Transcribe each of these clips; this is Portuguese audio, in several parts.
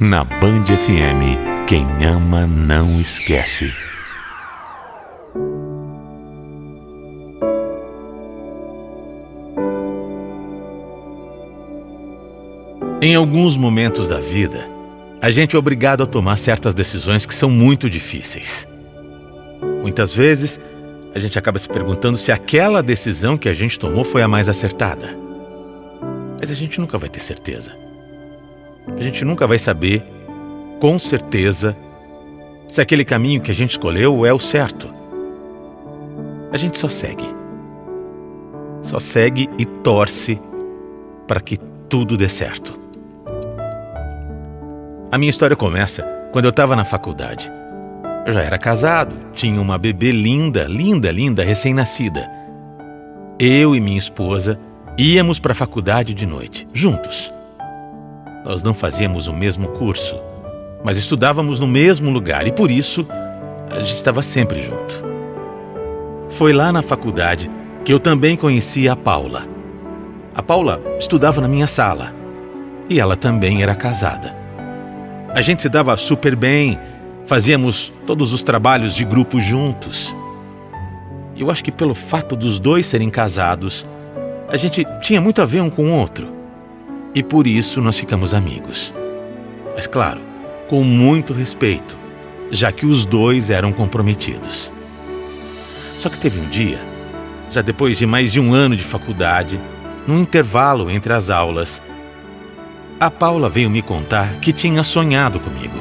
Na Band FM, quem ama não esquece. Em alguns momentos da vida, a gente é obrigado a tomar certas decisões que são muito difíceis. Muitas vezes, a gente acaba se perguntando se aquela decisão que a gente tomou foi a mais acertada. Mas a gente nunca vai ter certeza. A gente nunca vai saber, com certeza, se aquele caminho que a gente escolheu é o certo. A gente só segue. Só segue e torce para que tudo dê certo. A minha história começa quando eu estava na faculdade. Eu já era casado, tinha uma bebê linda, recém-nascida. Eu e minha esposa íamos para a faculdade de noite, juntos. Nós não fazíamos o mesmo curso, mas estudávamos no mesmo lugar e por isso a gente estava sempre junto. Foi lá na faculdade que eu também conheci a Paula. A Paula estudava na minha sala e ela também era casada. A gente se dava super bem, fazíamos todos os trabalhos de grupo juntos. Eu acho que pelo fato dos dois serem casados, a gente tinha muito a ver um com o outro. E por isso nós ficamos amigos. Mas claro, com muito respeito, já que os dois eram comprometidos. Só que teve um dia, já depois de mais de um ano de faculdade, num intervalo entre as aulas, a Paula veio me contar que tinha sonhado comigo.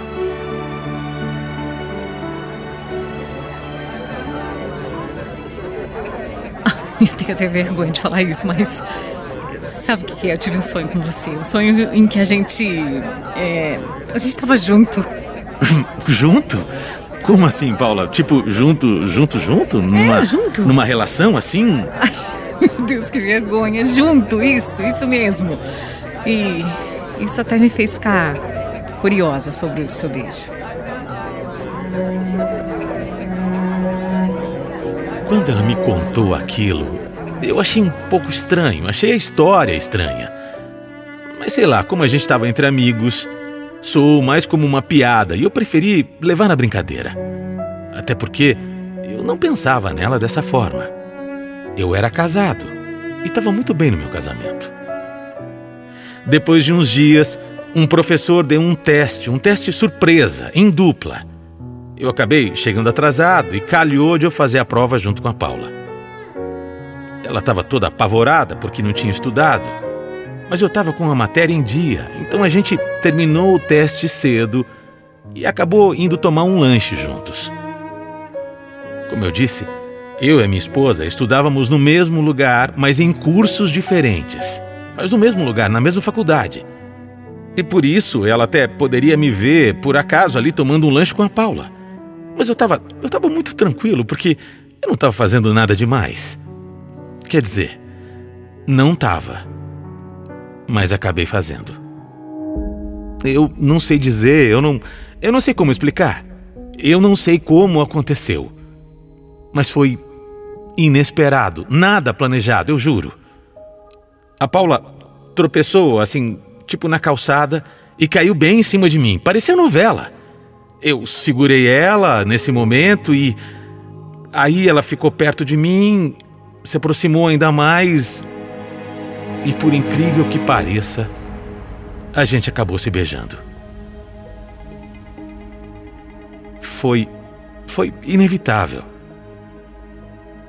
Eu tenho até vergonha de falar isso, mas sabe o que é? Eu tive um sonho com você. Um sonho em que a gente estava junto. Junto? Como assim, Paula? Tipo, junto? Junto. Numa relação assim? Ai, meu Deus, que vergonha. Junto, isso mesmo. E isso até me fez ficar curiosa sobre o seu beijo. Quando ela me contou aquilo, eu achei um pouco estranho, achei a história estranha. Mas sei lá, como a gente estava entre amigos, soou mais como uma piada e eu preferi levar na brincadeira. Até porque eu não pensava nela dessa forma. Eu era casado e estava muito bem no meu casamento. Depois de uns dias, um professor deu um teste surpresa, em dupla. Eu acabei chegando atrasado e calhou de eu fazer a prova junto com a Paula. Ela estava toda apavorada porque não tinha estudado, mas eu estava com a matéria em dia, então a gente terminou o teste cedo e acabou indo tomar um lanche juntos. Como eu disse, eu e a minha esposa estudávamos no mesmo lugar, mas em cursos diferentes. Mas no mesmo lugar, na mesma faculdade. E por isso ela até poderia me ver, por acaso, ali tomando um lanche com a Paula. Mas eu estava muito tranquilo, porque eu não estava fazendo nada demais. Quer dizer, não estava. Mas acabei fazendo. Eu não sei dizer, eu não sei como explicar. Eu não sei como aconteceu. Mas foi inesperado, nada planejado, eu juro. A Paula tropeçou, assim, tipo na calçada, e caiu bem em cima de mim. Parecia novela. Eu segurei ela nesse momento e aí ela ficou perto de mim, se aproximou ainda mais e, por incrível que pareça, a gente acabou se beijando. Foi inevitável.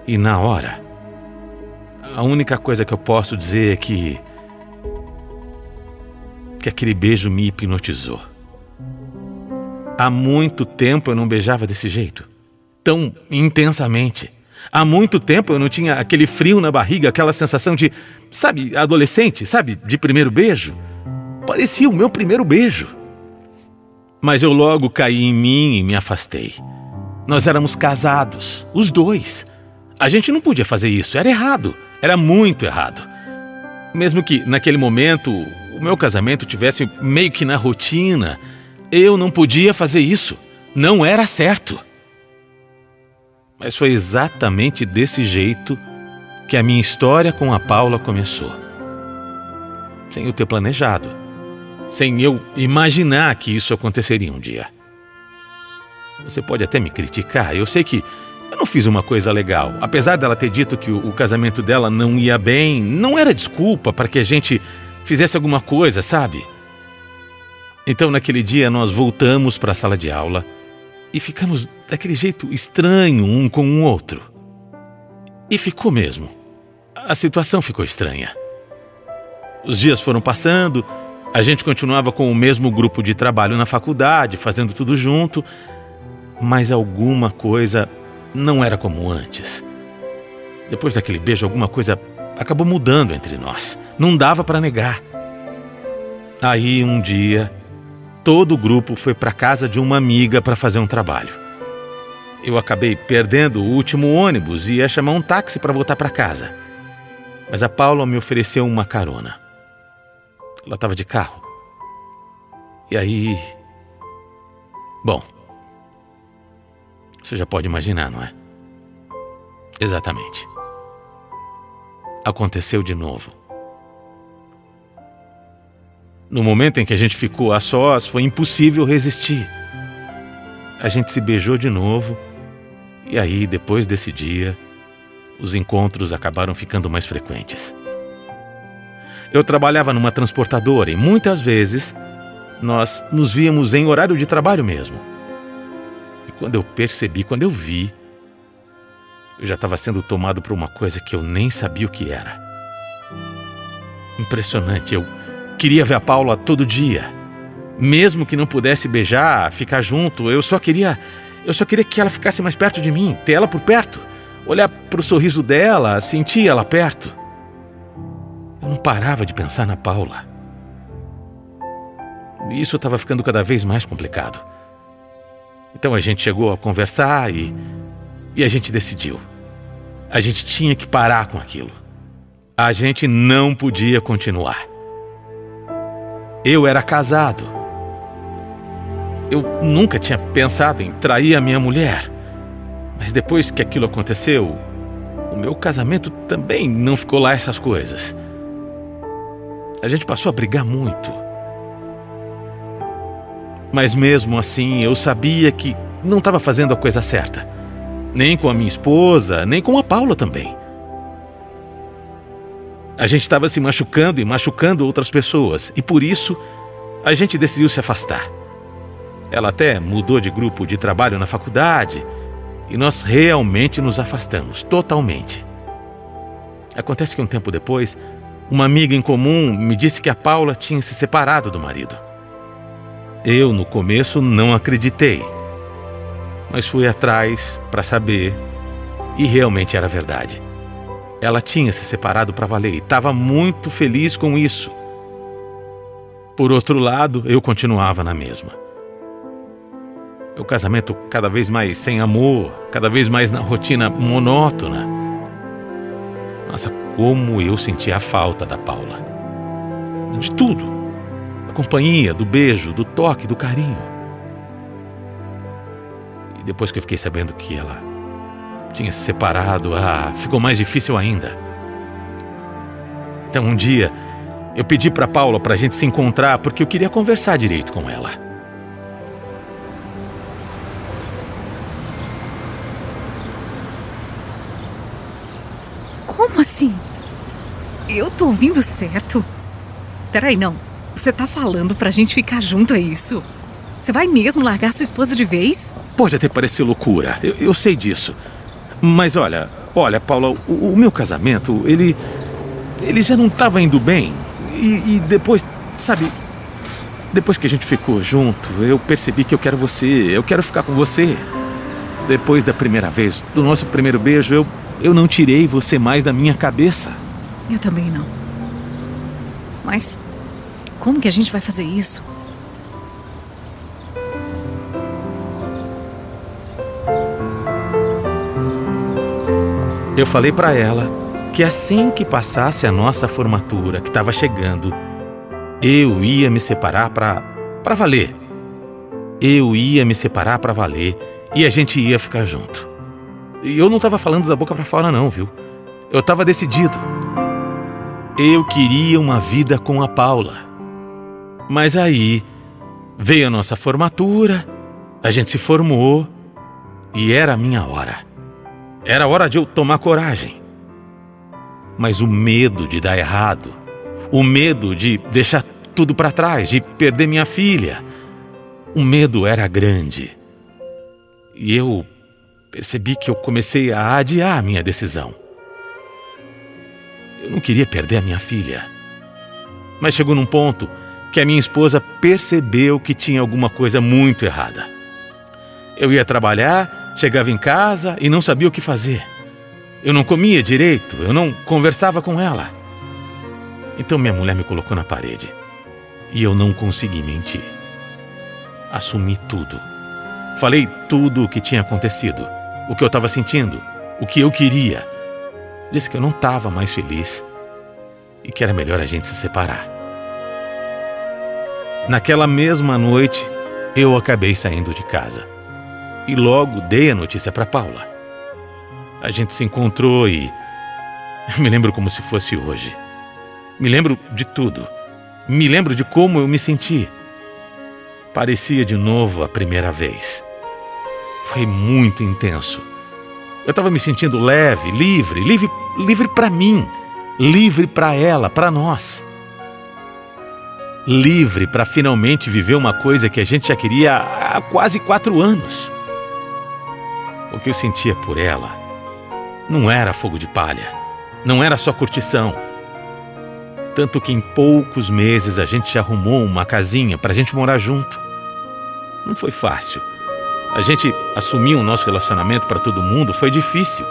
E na hora, a única coisa que eu posso dizer é que aquele beijo me hipnotizou. Há muito tempo eu não beijava desse jeito, tão intensamente. Há muito tempo eu não tinha aquele frio na barriga, aquela sensação de, sabe, adolescente, sabe, de primeiro beijo. Parecia o meu primeiro beijo. Mas eu logo caí em mim e me afastei. Nós éramos casados, os dois. A gente não podia fazer isso, era errado, era muito errado. Mesmo que naquele momento o meu casamento tivesse meio que na rotina, eu não podia fazer isso, não era certo. Mas foi exatamente desse jeito que a minha história com a Paula começou. Sem eu ter planejado, sem eu imaginar que isso aconteceria um dia. Você pode até me criticar, eu sei que eu não fiz uma coisa legal. Apesar dela ter dito que o casamento dela não ia bem, não era desculpa para que a gente fizesse alguma coisa, sabe? Então, naquele dia, nós voltamos para a sala de aula e ficamos daquele jeito estranho um com o outro. E ficou mesmo. A situação ficou estranha. Os dias foram passando, a gente continuava com o mesmo grupo de trabalho na faculdade, fazendo tudo junto, mas alguma coisa não era como antes. Depois daquele beijo, alguma coisa acabou mudando entre nós. Não dava para negar. Aí, um dia, todo o grupo foi para a casa de uma amiga para fazer um trabalho. Eu acabei perdendo o último ônibus e ia chamar um táxi para voltar para casa. Mas a Paula me ofereceu uma carona. Ela estava de carro. E aí... Bom, você já pode imaginar, não é? Exatamente. Aconteceu de novo. No momento em que a gente ficou a sós, foi impossível resistir. A gente se beijou de novo, e aí, depois desse dia, os encontros acabaram ficando mais frequentes. Eu trabalhava numa transportadora e muitas vezes nós nos víamos em horário de trabalho mesmo. E quando eu vi, eu já estava sendo tomado por uma coisa que eu nem sabia o que era. Impressionante, eu queria ver a Paula todo dia. Mesmo que não pudesse beijar, ficar junto, eu só queria que ela ficasse mais perto de mim, ter ela por perto, olhar para o sorriso dela, sentir ela perto. Eu não parava de pensar na Paula. E isso estava ficando cada vez mais complicado. Então a gente chegou a conversar e a gente decidiu. A gente tinha que parar com aquilo. A gente não podia continuar. Eu era casado. Eu nunca tinha pensado em trair a minha mulher. Mas depois que aquilo aconteceu, o meu casamento também não ficou lá essas coisas. A gente passou a brigar muito. Mas mesmo assim, eu sabia que não estava fazendo a coisa certa. Nem com a minha esposa, nem com a Paula também. A gente estava se machucando e machucando outras pessoas. E por isso, a gente decidiu se afastar. Ela até mudou de grupo de trabalho na faculdade. E nós realmente nos afastamos, totalmente. Acontece que um tempo depois, uma amiga em comum me disse que a Paula tinha se separado do marido. Eu, no começo, não acreditei. Mas fui atrás para saber. E realmente era verdade. Ela tinha se separado para valer e estava muito feliz com isso. Por outro lado, eu continuava na mesma. O casamento cada vez mais sem amor, cada vez mais na rotina monótona. Nossa, como eu sentia a falta da Paula. De tudo. Da companhia, do beijo, do toque, do carinho. E depois que eu fiquei sabendo que ela tinha se separado, ficou mais difícil ainda. Então um dia, eu pedi para Paula para a gente se encontrar porque eu queria conversar direito com ela. Como assim? Eu tô ouvindo certo? Peraí, não. Você tá falando pra gente ficar junto, é isso? Você vai mesmo largar sua esposa de vez? Pode até parecer loucura, eu sei disso. Mas olha, Paula, o meu casamento, ele já não estava indo bem. E depois, sabe, depois que a gente ficou junto, eu percebi que eu quero você, eu quero ficar com você. Depois da primeira vez, do nosso primeiro beijo, eu não tirei você mais da minha cabeça. Eu também não. Mas como que a gente vai fazer isso? Eu falei pra ela que assim que passasse a nossa formatura, que estava chegando, eu ia me separar pra valer. Eu ia me separar pra valer e a gente ia ficar junto. E eu não estava falando da boca pra fora não, viu? Eu estava decidido. Eu queria uma vida com a Paula. Mas aí veio a nossa formatura, a gente se formou e era a minha hora. Era hora de eu tomar coragem. Mas o medo de dar errado, o medo de deixar tudo para trás, de perder minha filha, o medo era grande. E eu percebi que eu comecei a adiar a minha decisão. Eu não queria perder a minha filha. Mas chegou num ponto que a minha esposa percebeu que tinha alguma coisa muito errada. Eu ia trabalhar, chegava em casa e não sabia o que fazer. Eu não comia direito, eu não conversava com ela. Então minha mulher me colocou na parede e eu não consegui mentir. Assumi tudo. Falei tudo o que tinha acontecido, o que eu estava sentindo, o que eu queria. Disse que eu não estava mais feliz e que era melhor a gente se separar. Naquela mesma noite, eu acabei saindo de casa e logo dei a notícia para Paula. A gente se encontrou e eu me lembro como se fosse hoje. Me lembro de tudo. Me lembro de como eu me senti. Parecia de novo a primeira vez. Foi muito intenso. Eu estava me sentindo leve, livre para mim, livre para ela, para nós. Livre para finalmente viver uma coisa que a gente já queria há quase 4 anos. O que eu sentia por ela não era fogo de palha, não era só curtição. Tanto que em poucos meses a gente já arrumou uma casinha para a gente morar junto. Não foi fácil. A gente assumir o nosso relacionamento para todo mundo foi difícil.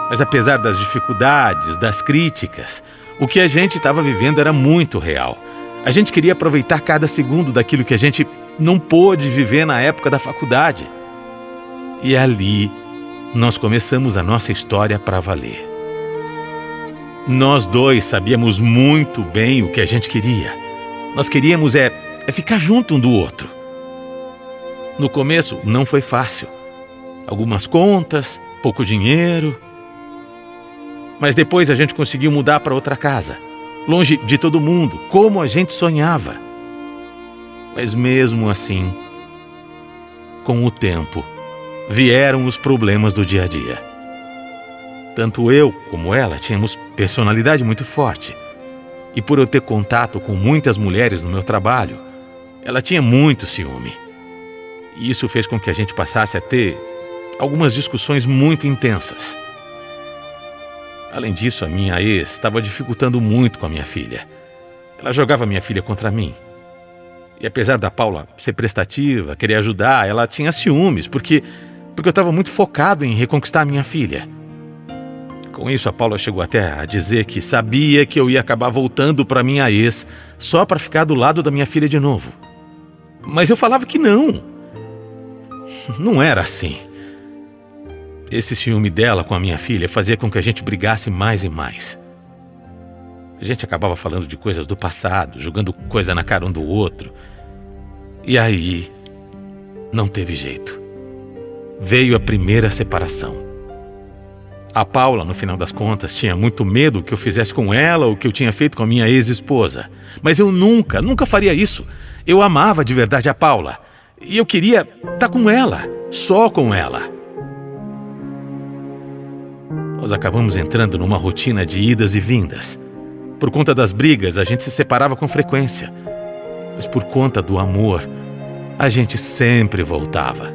Mas apesar das dificuldades, das críticas, o que a gente estava vivendo era muito real. A gente queria aproveitar cada segundo daquilo que a gente não pôde viver na época da faculdade. E ali nós começamos a nossa história para valer. Nós dois sabíamos muito bem o que a gente queria. Nós queríamos ficar junto um do outro. No começo não foi fácil. Algumas contas, pouco dinheiro. Mas depois a gente conseguiu mudar para outra casa, longe de todo mundo, como a gente sonhava. Mas mesmo assim, com o tempo, vieram os problemas do dia a dia. Tanto eu como ela tínhamos personalidade muito forte. E por eu ter contato com muitas mulheres no meu trabalho, ela tinha muito ciúme. E isso fez com que a gente passasse a ter algumas discussões muito intensas. Além disso, a minha ex estava dificultando muito com a minha filha. Ela jogava minha filha contra mim. E apesar da Paula ser prestativa, querer ajudar, ela tinha ciúmes, porque eu estava muito focado em reconquistar a minha filha. Com isso, a Paula chegou até a dizer que sabia que eu ia acabar voltando para minha ex só para ficar do lado da minha filha de novo. Mas eu falava que não. Não era assim. Esse ciúme dela com a minha filha fazia com que a gente brigasse mais e mais. A gente acabava falando de coisas do passado, jogando coisa na cara um do outro. E aí, não teve jeito. Veio a primeira separação. A Paula, no final das contas, tinha muito medo que eu fizesse com ela o que eu tinha feito com a minha ex-esposa. Mas eu nunca faria isso. Eu amava de verdade a Paula. E eu queria estar com ela, só com ela. Nós acabamos entrando numa rotina de idas e vindas. Por conta das brigas, a gente se separava com frequência. Mas por conta do amor, a gente sempre voltava.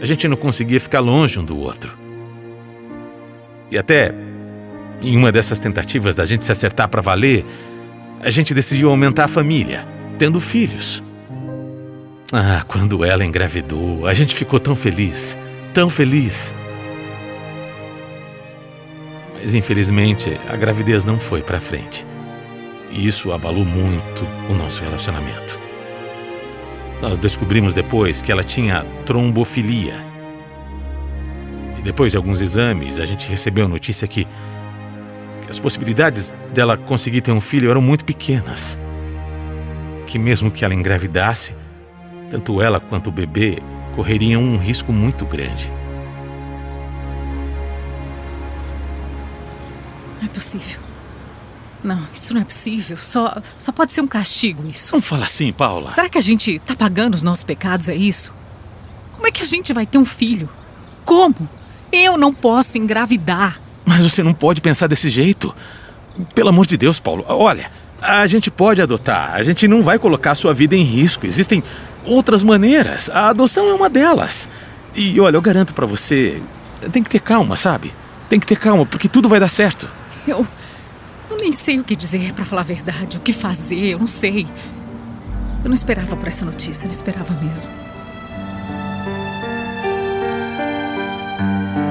A gente não conseguia ficar longe um do outro. E até em uma dessas tentativas da gente se acertar para valer, a gente decidiu aumentar a família, tendo filhos. Quando ela engravidou, a gente ficou tão feliz, tão feliz. Mas infelizmente a gravidez não foi para frente. E isso abalou muito o nosso relacionamento. Nós descobrimos depois que ela tinha trombofilia. E depois de alguns exames, a gente recebeu a notícia que as possibilidades dela conseguir ter um filho eram muito pequenas. Que mesmo que ela engravidasse, tanto ela quanto o bebê correriam um risco muito grande. Não é possível. Não, isso não é possível. Só pode ser um castigo isso. Não fala assim, Paula. Será que a gente tá pagando os nossos pecados, é isso? Como é que a gente vai ter um filho? Como? Eu não posso engravidar. Mas você não pode pensar desse jeito. Pelo amor de Deus, Paulo. Olha, a gente pode adotar. A gente não vai colocar a sua vida em risco. Existem outras maneiras. A adoção é uma delas. E olha, eu garanto pra você, tem que ter calma, sabe? Tem que ter calma, porque tudo vai dar certo. Eu nem sei o que dizer, pra falar a verdade. O que fazer, eu não sei. Eu não esperava por essa notícia, não esperava mesmo.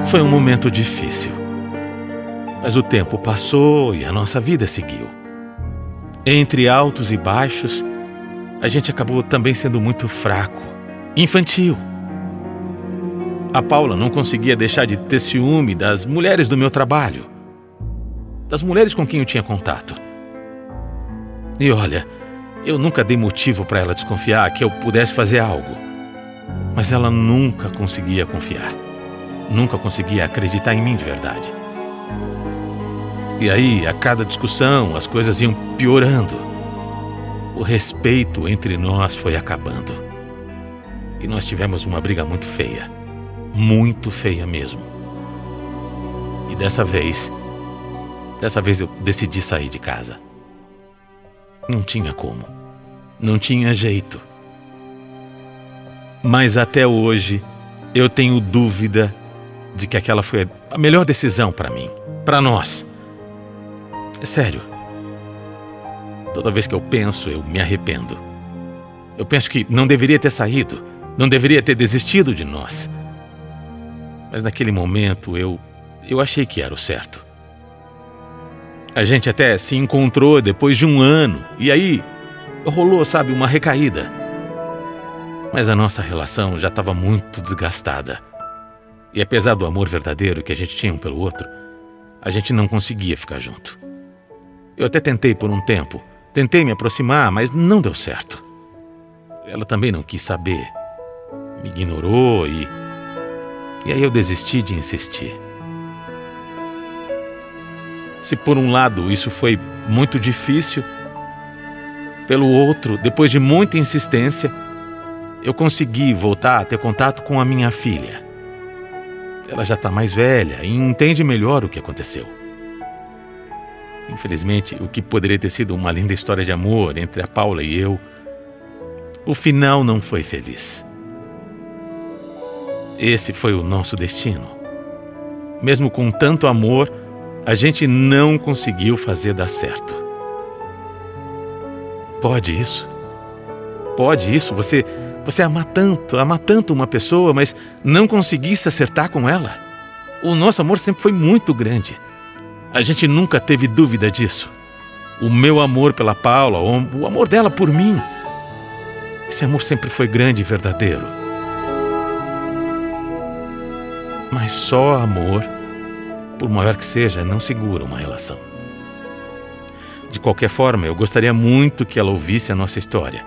Foi um momento difícil. Mas o tempo passou e a nossa vida seguiu. Entre altos e baixos, a gente acabou também sendo muito fraco, infantil. A Paula não conseguia deixar de ter ciúme das mulheres do meu trabalho, das mulheres com quem eu tinha contato. E olha, eu nunca dei motivo para ela desconfiar que eu pudesse fazer algo. Mas ela nunca conseguia confiar. Nunca conseguia acreditar em mim de verdade. E aí, a cada discussão, as coisas iam piorando. O respeito entre nós foi acabando. E nós tivemos uma briga muito feia. Muito feia mesmo. E dessa vez eu decidi sair de casa. Não tinha como. Não tinha jeito. Mas até hoje, eu tenho dúvida de que aquela foi a melhor decisão para mim, para nós. É sério. Toda vez que eu penso, eu me arrependo. Eu penso que não deveria ter saído, não deveria ter desistido de nós. Mas naquele momento, eu achei que era o certo. A gente até se encontrou depois de 1 ano, e aí rolou, sabe, uma recaída. Mas a nossa relação já estava muito desgastada. E apesar do amor verdadeiro que a gente tinha um pelo outro, a gente não conseguia ficar junto. Eu até tentei por um tempo, tentei me aproximar, mas não deu certo. Ela também não quis saber, me ignorou e aí eu desisti de insistir. Se por um lado isso foi muito difícil, pelo outro, depois de muita insistência, eu consegui voltar a ter contato com a minha filha. Ela já está mais velha e entende melhor o que aconteceu. Infelizmente, o que poderia ter sido uma linda história de amor entre a Paula e eu, o final não foi feliz. Esse foi o nosso destino. Mesmo com tanto amor, a gente não conseguiu fazer dar certo. Pode isso? Pode isso? Você amar tanto uma pessoa, mas não conseguir se acertar com ela? O nosso amor sempre foi muito grande. A gente nunca teve dúvida disso. O meu amor pela Paula, o amor dela por mim, esse amor sempre foi grande e verdadeiro. Mas só amor, por maior que seja, não segura uma relação. De qualquer forma, eu gostaria muito que ela ouvisse a nossa história.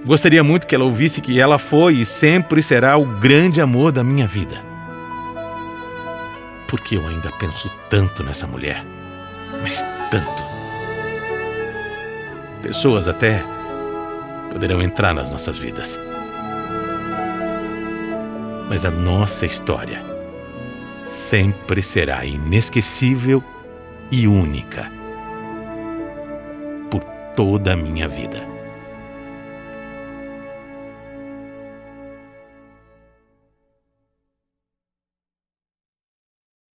Gostaria muito que ela ouvisse que ela foi e sempre será o grande amor da minha vida. Porque eu ainda penso tanto nessa mulher, mas tanto. Pessoas até poderão entrar nas nossas vidas. Mas a nossa história sempre será inesquecível e única por toda a minha vida.